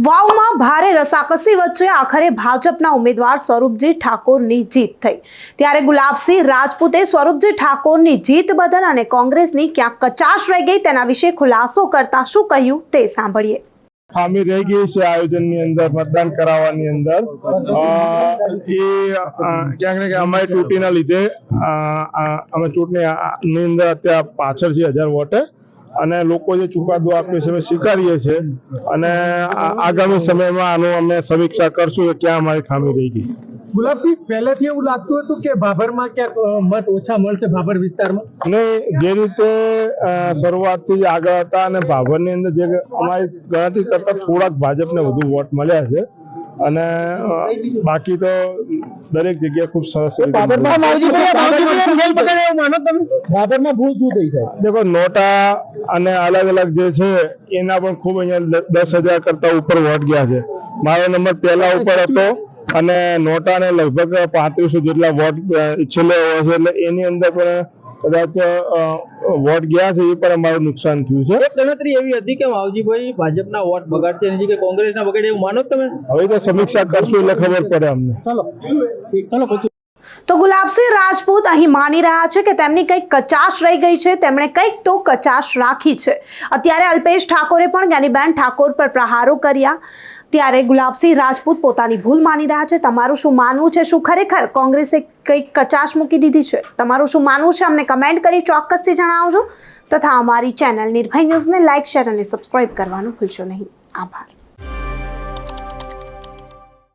વાવમાં ભારે રસાકસી વચ્ચે આખરે ભાજપના ઉમેદવાર સ્વરૂપજી ઠાકોરની જીત થઈ। ત્યારે ગુલાબસિંહ રાજપૂતે સ્વરૂપજી ઠાકોરની જીત બદલ અને કોંગ્રેસની ક્યાંક કચાશ રહી ગઈ તેના વિશે ખુલાસો કરતા શું કહ્યું તે સાંભળીએ। ખામી રહી ગઈ છે આયોજનની અંદર, મતદાન કરાવવાની અંદર એ ક્યાંક ને ક્યાંક અમારી તૂટીના લીધે અમે ચૂંટણીની અંદર અત્યારે પાછળ છે 1000 વોટે અને લોકો જે ચુકાદો આપ્યો છે અમે સ્વીકારીએ છીએ અને આગામી સમયમાં આનું અમે સમીક્ષા કરશું કે ક્યાં અમારી ખામી રહી ગઈ। ગુલાબસિંહ, પહેલેથી એવું લાગતું હતું કે ભાભરમાં ક્યાંક મત ઓછા મળશે ભાભર વિસ્તારમાં? નહીં, જે રીતે શરૂઆતથી જ આગળ હતા અને ભાભરની અંદર જે અમારી ગણતરી કરતા થોડાક ભાજપને વધુ વોટ મળ્યા છે અને બાકી તો દરેક જગ્યાએ ખૂબ સરસ ભાભરમાં ભૂલ શું થઈ છે? દેખો, નોટા અને અલગ અલગ જે છે એના પણ ખૂબ અહીંયા 10,000 કરતા ઉપર વોટ ગયા છે। મારો નંબર પહેલા ઉપર હતો અને નોટાને લગભગ 3500 જેટલા વોટ છેલ્લે છે, એટલે એની અંદર પણ કદાચ વોટ ગયા છે, એ પણ અમારું નુકસાન થયું છે। એક ગણતરી એવી હતી કે માવજીભાઈ ભાજપના વોટ બગાડશે એની જગ્યાએ કોંગ્રેસના બગાડે, એવું માનો તમે? હવે તો સમીક્ષા કરશું એટલે ખબર પડે અમને। ચાલો તો ગુલાબસિંહ રાજપૂત અહીં માની રહ્યા છે કે તેમની કંઈક કચાશ રહી ગઈ છે, તેમણે કંઈક તો કચાશ રાખી છે। અત્યારે અલ્પેશ ઠાકોરે પણ જ્ઞાનીબેન ઠાકોર પર પ્રહારો કર્યા, ત્યારે ગુલાબસિંહ રાજપૂત પોતાની ભૂલ માની રહ્યા છે। તમારું શું માનવું છે? શું ખરેખર કોંગ્રેસે કંઈક કચાશ મૂકી દીધી છે? તમારું શું માનવું છે અમને કમેન્ટ કરી ચોક્કસથી જણાવજો તથા અમારી ચેનલ નિર્ભય ન્યૂઝને લાઇક, શેર અને સબસ્ક્રાઇબ કરવાનું ભૂલશો નહીં। આભાર।